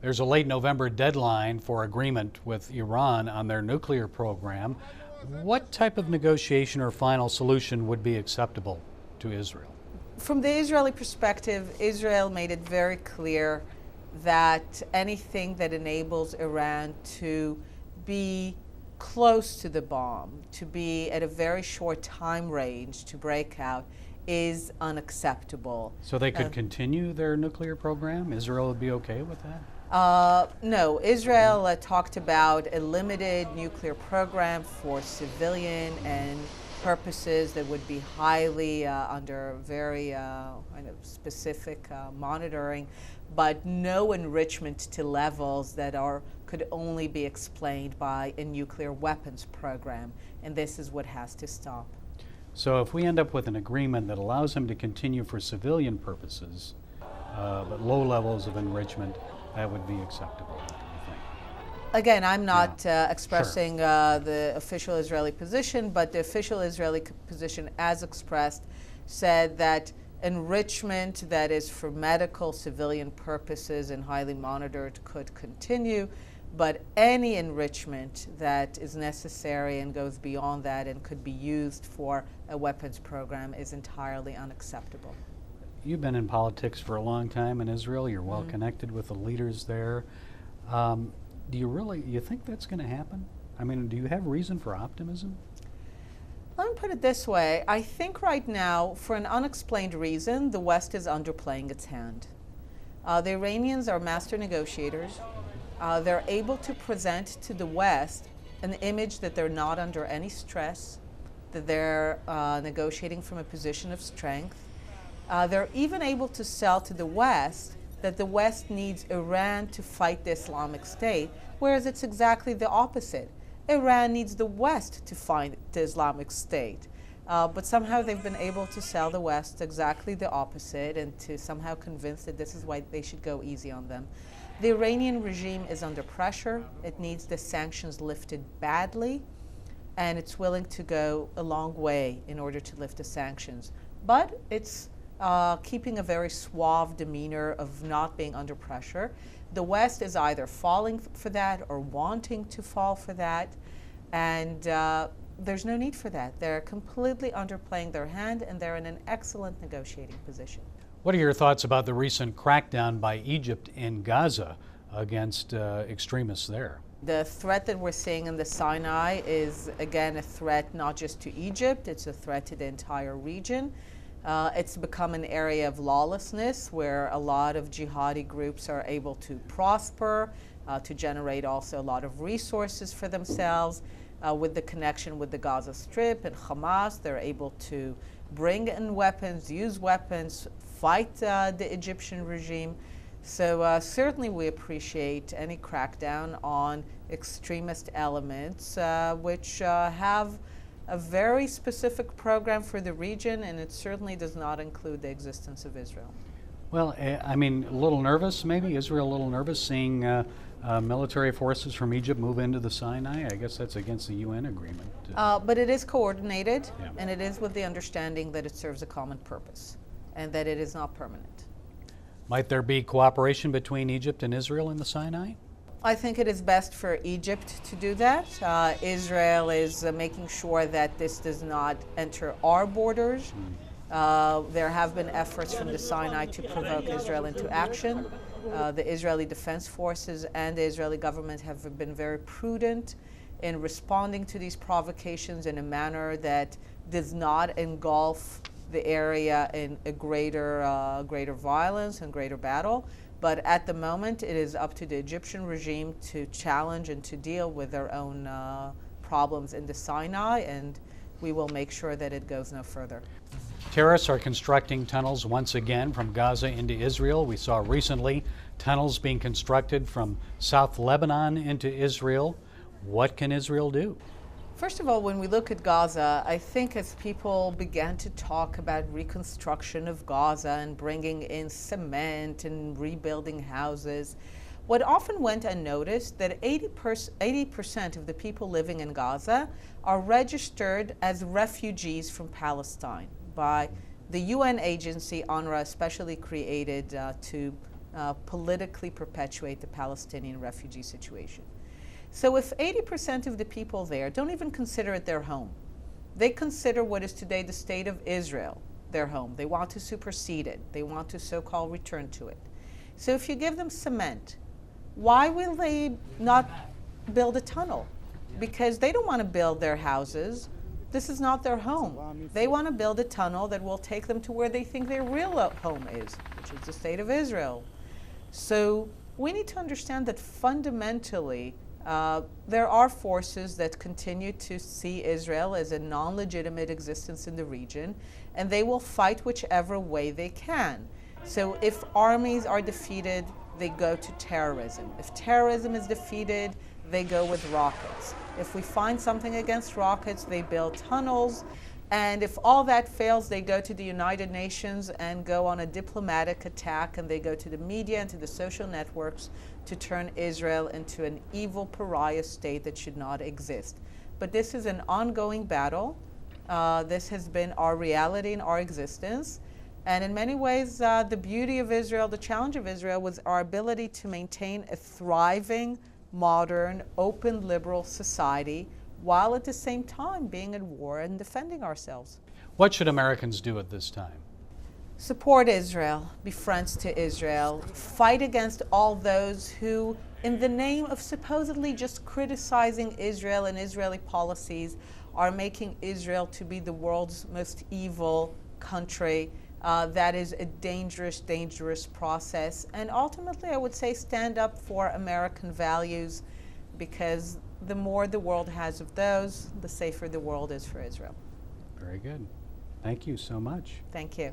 There's a late November deadline for agreement with Iran on their nuclear program. What type of negotiation or final solution would be acceptable to Israel? From the Israeli perspective, Israel made it very clear that anything that enables Iran to be close to the bomb, to be at a very short time range to break out, is unacceptable. So they could continue their nuclear program? Israel would be okay with that? No, Israel talked about a limited nuclear program for civilian and purposes that would be highly under very kind of specific monitoring, but no enrichment to levels that could only be explained by a nuclear weapons program, and this is what has to stop. So if we end up with an agreement that allows them to continue for civilian purposes, but low levels of enrichment, that would be acceptable, do you think? Again, I'm not expressing the official Israeli position, but the official Israeli position, as expressed, said that enrichment that is for medical civilian purposes and highly monitored could continue, but any enrichment that is necessary and goes beyond that and could be used for a weapons program is entirely unacceptable. You've been in politics for a long time in Israel. You're well connected with the leaders there. Do you think that's going to happen? I mean, do you have reason for optimism? Let me put it this way. I think right now, for an unexplained reason, the West is underplaying its hand. The Iranians are master negotiators. They're able to present to the West an image that they're not under any stress, that they're negotiating from a position of strength. They're even able to sell to the West that the West needs Iran to fight the Islamic State, whereas it's exactly the opposite. Iran needs the West to fight the Islamic State. But somehow they've been able to sell the West exactly the opposite and to somehow convince that this is why they should go easy on them. The Iranian regime is under pressure. It needs the sanctions lifted badly, and it's willing to go a long way in order to lift the sanctions. But it's keeping a very suave demeanor of not being under pressure. The West is either falling for that or wanting to fall for that, and there's no need for that. They're completely underplaying their hand, and they're in an excellent negotiating position. What are your thoughts about the recent crackdown by Egypt in Gaza against extremists there? The threat that we're seeing in the Sinai is, again, a threat not just to Egypt, it's a threat to the entire region. It's become an area of lawlessness where a lot of jihadi groups are able to prosper, to generate also a lot of resources for themselves. With the connection with the Gaza Strip and Hamas, they're able to bring in weapons, use weapons, fight the Egyptian regime. So certainly we appreciate any crackdown on extremist elements which have a very specific program for the region, and it certainly does not include the existence of Israel. Well, I mean, a little nervous maybe? Israel a little nervous seeing military forces from Egypt move into the Sinai? I guess that's against the UN agreement. But it is coordinated, and it is with the understanding that it serves a common purpose and that it is not permanent. Might there be cooperation between Egypt and Israel in the Sinai? I think it is best for Egypt to do that. Israel is making sure that this does not enter our borders. There have been efforts from the Sinai to provoke Israel into action. The Israeli Defense Forces and the Israeli government have been very prudent in responding to these provocations in a manner that does not engulf the area in a greater violence and greater battle. But at the moment, it is up to the Egyptian regime to challenge and to deal with their own problems in the Sinai, and we will make sure that it goes no further. Terrorists are constructing tunnels once again from Gaza into Israel. We saw recently tunnels being constructed from South Lebanon into Israel. What can Israel do? First of all, when we look at Gaza, I think as people began to talk about reconstruction of Gaza and bringing in cement and rebuilding houses, what often went unnoticed that 80% of the people living in Gaza are registered as refugees from Palestine by the UN agency, UNRWA, especially created to politically perpetuate the Palestinian refugee situation. So if 80% of the people there don't even consider it their home, they consider what is today the state of Israel their home. They want to supersede it. They want to so-called return to it. So if you give them cement, why will they not build a tunnel? Because they don't want to build their houses. This is not their home. They want to build a tunnel that will take them to where they think their real home is, which is the state of Israel. So we need to understand that fundamentally there are forces that continue to see Israel as a non-legitimate existence in the region, and they will fight whichever way they can. So if armies are defeated, they go to terrorism. If terrorism is defeated, they go with rockets. If we find something against rockets, they build tunnels. And if all that fails, they go to the United Nations and go on a diplomatic attack, and they go to the media and to the social networks to turn Israel into an evil pariah state that should not exist. But this is an ongoing battle. This has been our reality in our existence. And in many ways, the beauty of Israel, the challenge of Israel, was our ability to maintain a thriving, modern, open, liberal society, while at the same time being at war and defending ourselves. What should Americans do at this time? Support Israel, be friends to Israel, fight against all those who, in the name of supposedly just criticizing Israel and Israeli policies, are making Israel to be the world's most evil country. That is a dangerous, dangerous process. And ultimately, I would say stand up for American values, because the more the world has of those, the safer the world is for Israel. Very good. Thank you so much. Thank you.